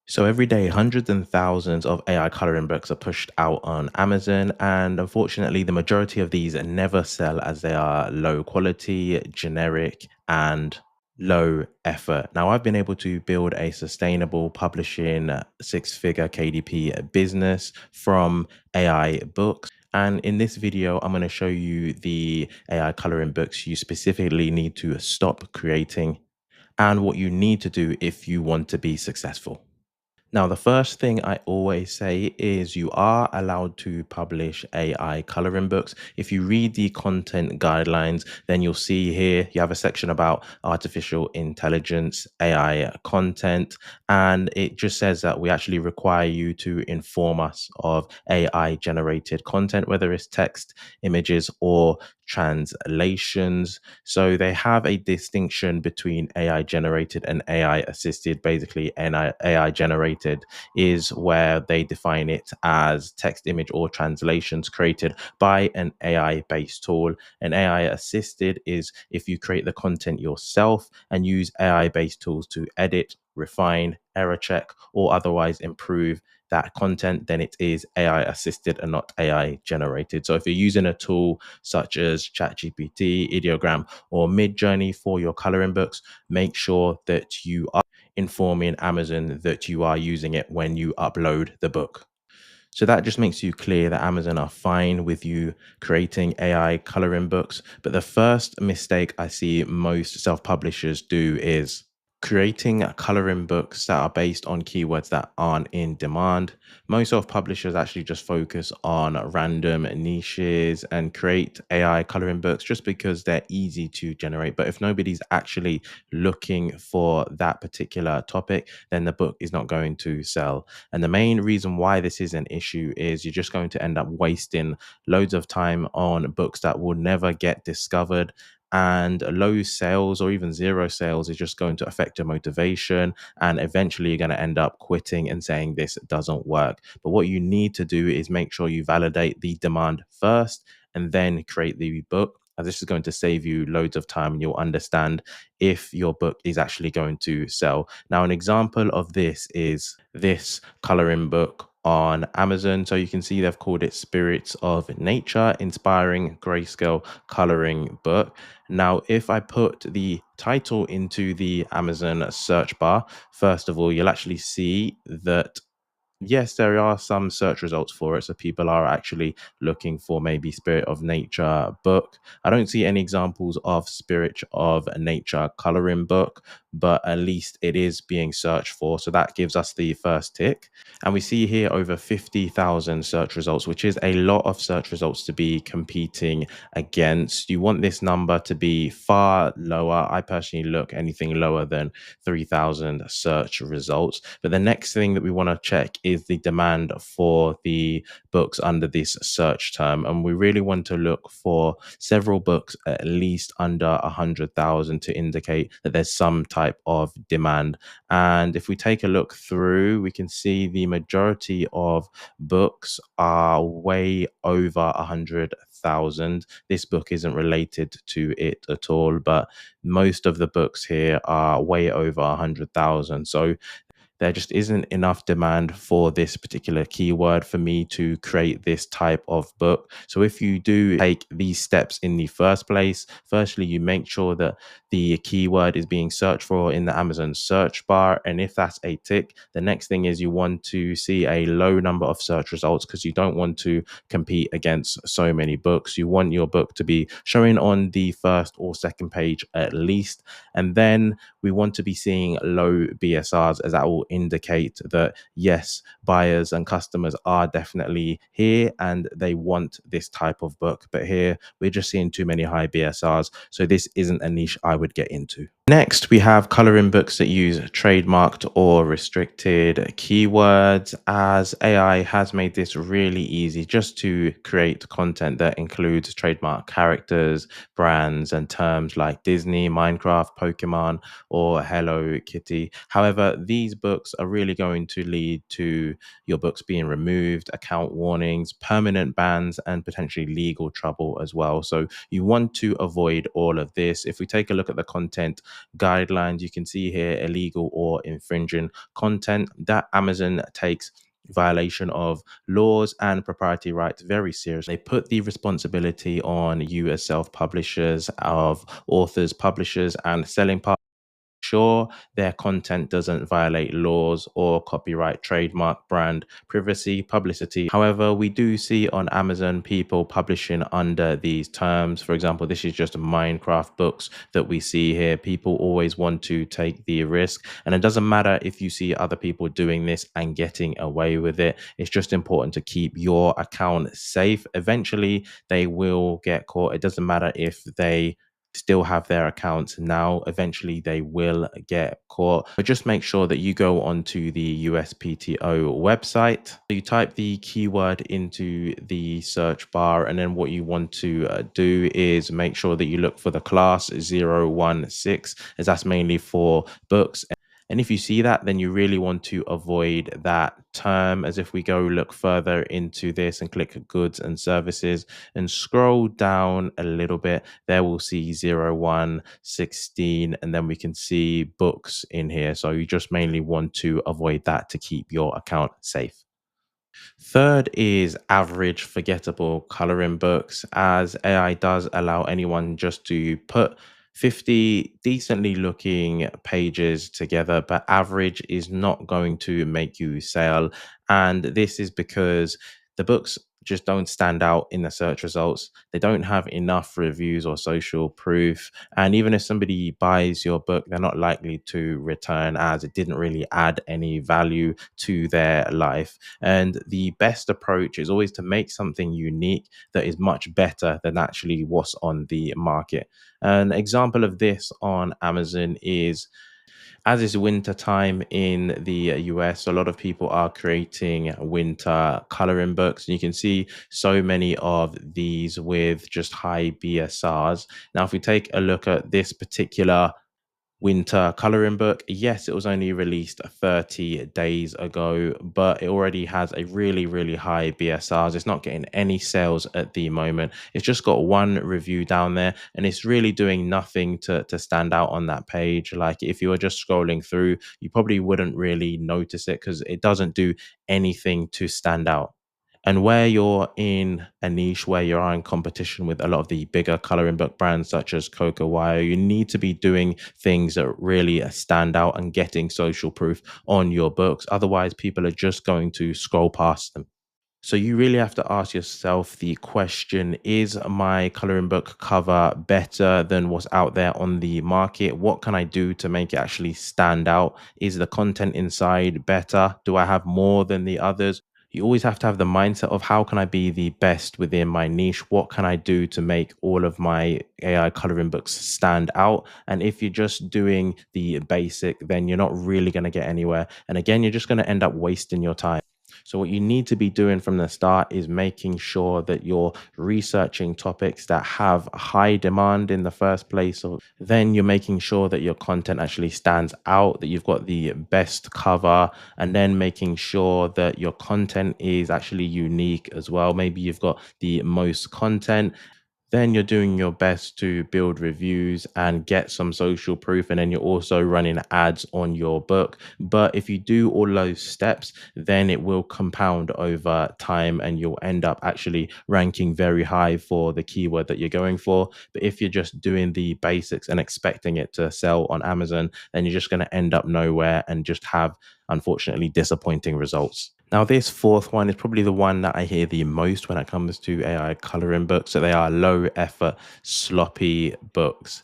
So every day, hundreds and thousands of AI coloring books are pushed out on Amazon, and unfortunately, the majority of these never sell as they are low quality, generic, and low effort. Now, I've been able to build a sustainable publishing six-figure KDP business from AI books. And in this video, I'm going to show you the AI coloring books you specifically need to stop creating and what you need to do if you want to be successful. Now, the first thing I always say is you are allowed to publish AI coloring books. If you read the content guidelines, then you'll see here you have a section about artificial intelligence, AI content, and it just says that we actually require you to inform us of AI generated content, whether it's text, images, or translations. So they have a distinction between AI generated and AI assisted. Basically, AI generated is where they define it as text, image, or translations created by an AI based tool. And AI assisted is if you create the content yourself and use AI based tools to edit, refine, error check, or otherwise improve that content, then it is AI assisted and not AI generated. So if you're using a tool such as ChatGPT, Ideogram, or Midjourney for your coloring books, make sure that you are informing Amazon that you are using it when you upload the book. So that just makes you clear that Amazon are fine with you creating AI coloring books. But the first mistake I see most self-publishers do is creating coloring books that are based on keywords that aren't in demand. Most of publishers actually just focus on random niches and create AI coloring books just because they're easy to generate. But if nobody's actually looking for that particular topic, then the book is not going to sell. And the main reason why this is an issue is you're just going to end up wasting loads of time on books that will never get discovered, and low sales or even zero sales is just going to affect your motivation, and eventually you're going to end up quitting and saying this doesn't work. But what you need to do is make sure you validate the demand first and then create the book, and this is going to save you loads of time and you'll understand if your book is actually going to sell. Now, an example of this is this coloring book on Amazon. So you can see they've called it Spirits of Nature Inspiring Grayscale Coloring Book. Now, if I put the title into the Amazon search bar, first of all, you'll actually see that yes, there are some search results for it. So people are actually looking for maybe Spirit of Nature book. I don't see any examples of Spirit of Nature coloring book, but at least it is being searched for. So that gives us the first tick. And we see here over 50,000 search results, which is a lot of search results to be competing against. You want this number to be far lower. I personally look anything lower than 3,000 search results. But the next thing that we want to check is the demand for the books under this search term. And we really want to look for several books at least under 100,000 to indicate that there's some type of demand. And if we take a look through, we can see the majority of books are way over 100,000. This book isn't related to it at all, but most of the books here are way over 100,000. So there just isn't enough demand for this particular keyword for me to create this type of book. So if you do take these steps in the first place, firstly, you make sure that the keyword is being searched for in the Amazon search bar. And if that's a tick, the next thing is you want to see a low number of search results because you don't want to compete against so many books. You want your book to be showing on the first or second page at least. And then we want to be seeing low BSRs, as that will indicate that yes, buyers and customers are definitely here and they want this type of book. But here we're just seeing too many high BSRs, so this isn't a niche I would get into. Next, we have coloring books that use trademarked or restricted keywords, as AI has made this really easy just to create content that includes trademark characters, brands, and terms like Disney, Minecraft, Pokemon, or Hello Kitty. However, these books are really going to lead to your books being removed, account warnings, permanent bans, and potentially legal trouble as well. So you want to avoid all of this. If we take a look at the content guidelines. You can see here illegal or infringing content that Amazon takes violation of laws and proprietary rights very seriously. They put the responsibility on you as self-publishers of authors, publishers, and selling partners sure their content doesn't violate laws or copyright, trademark, brand, privacy, publicity. However, we do see on Amazon people publishing under these terms. For example, this is just Minecraft books that we see here. People always want to take the risk, and it doesn't matter if you see other people doing this and getting away with it. It's just important to keep your account safe. Eventually, they will get caught. It doesn't matter if they still have their accounts now. Eventually they will get caught, but just make sure that you go onto the USPTO website. You type the keyword into the search bar, and then what you want to do is make sure that you look for the class 016, as that's mainly for books. And if you see that, then you really want to avoid that term. As if we go look further into this and click goods and services and scroll down a little bit, there we'll see 0116, and then we can see books in here. So you just mainly want to avoid that to keep your account safe. Third is average forgettable coloring books, as AI does allow anyone just to put 50 decently looking pages together, but average is not going to make you sell. And this is because the books just don't stand out in the search results. They don't have enough reviews or social proof. And even if somebody buys your book, they're not likely to return, as it didn't really add any value to their life. And the best approach is always to make something unique that is much better than actually what's on the market. An example of this on Amazon is, as it's winter time in the US, a lot of people are creating winter coloring books. And you can see so many of these with just high BSRs. Now, if we take a look at this particular winter coloring book, yes, it was only released 30 days ago, but it already has a really high BSRs. It's not getting any sales at the moment. It's just got one review down there, and it's really doing nothing to stand out on that page. Like, if you were just scrolling through, you probably wouldn't really notice it because it doesn't do anything to stand out. And where you're in a niche where you are in competition with a lot of the bigger coloring book brands such as Coca Wire, you need to be doing things that really stand out and getting social proof on your books. Otherwise, people are just going to scroll past them. So you really have to ask yourself the question, is my coloring book cover better than what's out there on the market? What can I do to make it actually stand out? Is the content inside better? Do I have more than the others? You always have to have the mindset of, how can I be the best within my niche? What can I do to make all of my AI coloring books stand out? And if you're just doing the basic, then you're not really going to get anywhere. And again, you're just going to end up wasting your time. So what you need to be doing from the start is making sure that you're researching topics that have high demand in the first place. Or then you're making sure that your content actually stands out, that you've got the best cover, and then making sure that your content is actually unique as well. Maybe you've got the most content, then you're doing your best to build reviews and get some social proof, and then you're also running ads on your book. But if you do all those steps, then it will compound over time and you'll end up actually ranking very high for the keyword that you're going for. But if you're just doing the basics and expecting it to sell on Amazon, then you're just going to end up nowhere and just have, unfortunately, disappointing results. Now, this fourth one is probably the one that I hear the most when it comes to AI coloring books. So they are low effort, sloppy books.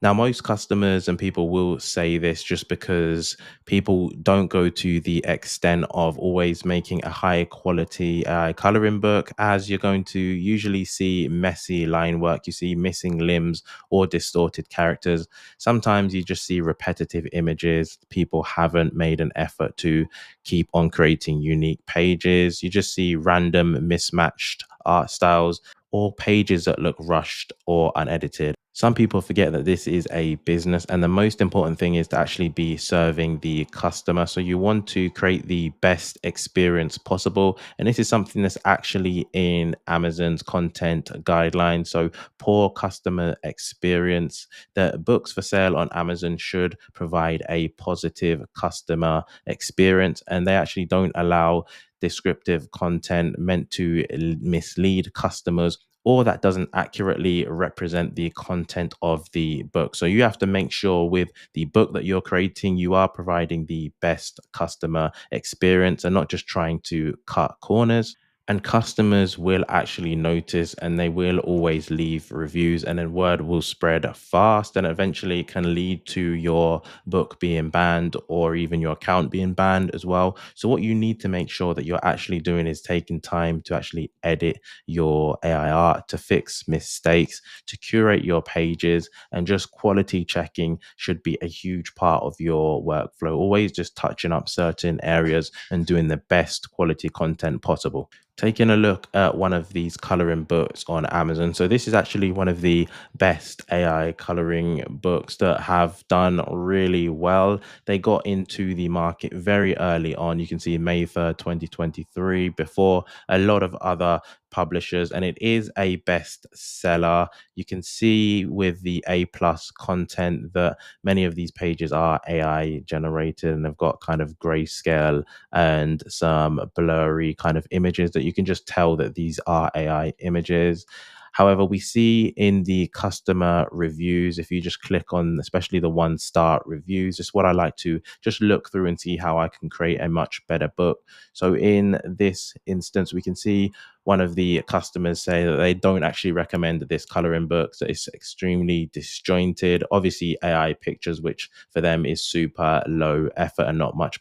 Now, most customers and people will say this just because people don't go to the extent of always making a high quality coloring book, as you're going to usually see messy line work, you see missing limbs or distorted characters. Sometimes you just see repetitive images. People haven't made an effort to keep on creating unique pages. You just see random mismatched art styles or pages that look rushed or unedited. Some people forget that this is a business, and the most important thing is to actually be serving the customer. So you want to create the best experience possible. And this is something that's actually in Amazon's content guidelines. So poor customer experience. The books for sale on Amazon should provide a positive customer experience, and they actually don't allow descriptive content meant to mislead customers or that doesn't accurately represent the content of the book. So you have to make sure with the book that you're creating, you are providing the best customer experience and not just trying to cut corners. And customers will actually notice and they will always leave reviews, and then word will spread fast and eventually can lead to your book being banned or even your account being banned as well. So what you need to make sure that you're actually doing is taking time to actually edit your AI art, to fix mistakes, to curate your pages, and just quality checking should be a huge part of your workflow. Always just touching up certain areas and doing the best quality content possible. Taking a look at one of these coloring books on Amazon. So this is actually one of the best AI coloring books that have done really well. They got into the market very early on. You can see May 3rd, 2023, before a lot of other publishers, and it is a bestseller. You can see with the A plus content that many of these pages are AI generated and they've got kind of grayscale and some blurry kind of images that you can just tell that these are AI images. However, we see in the customer reviews, if you just click on especially the 1 star reviews, just what I like to just look through and see how I can create a much better book. So in this instance, we can see one of the customers say that they don't actually recommend this coloring book, that it's extremely disjointed. Obviously, AI pictures, which for them is super low effort and not much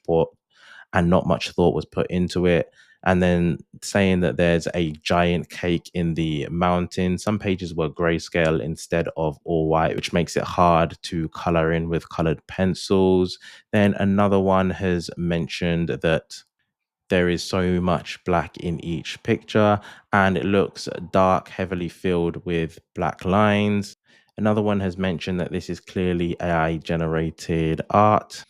thought was put into it. And then saying that there's a giant cake in the mountain. Some pages were grayscale instead of all white, which makes it hard to color in with colored pencils. Then another one has mentioned that there is so much black in each picture and it looks dark, heavily filled with black lines. Another one has mentioned that this is clearly AI generated art.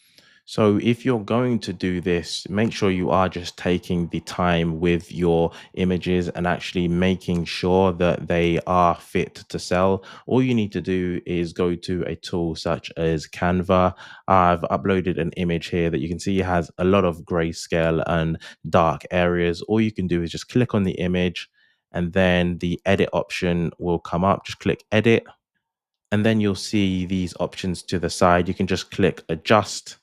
So if you're going to do this, make sure you are just taking the time with your images and actually making sure that they are fit to sell. All you need to do is go to a tool such as Canva. I've uploaded an image here that you can see has a lot of grayscale and dark areas. All you can do is just click on the image and then the edit option will come up. Just click edit and then you'll see these options to the side. You can just click adjust,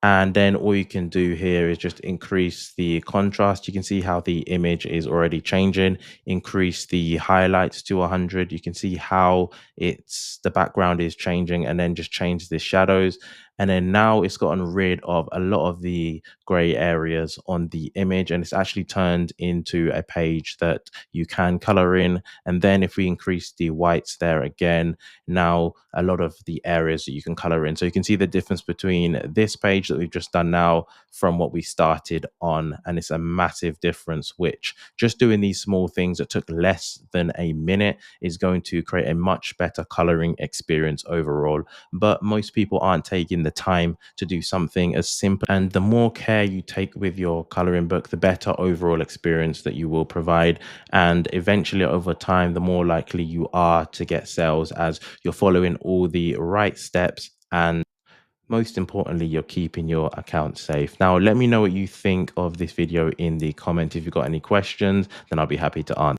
and then all you can do here is just increase the contrast. You can see how the image is already changing. Increase the highlights to 100. You can see how the background is changing, and then just change the shadows. And then now it's gotten rid of a lot of the gray areas on the image, and it's actually turned into a page that you can color in. And then if we increase the whites there again, now a lot of the areas that you can color in. So you can see the difference between this page that we've just done now from what we started on. And it's a massive difference, which just doing these small things that took less than a minute is going to create a much better coloring experience overall. But most people aren't taking the time to do something as simple. And the more care you take with your coloring book, the better overall experience that you will provide. And eventually over time, the more likely you are to get sales as you're following all the right steps, and most importantly, you're keeping your account safe. Now, let me know what you think of this video in the comment. If you've got any questions, then I'll be happy to answer.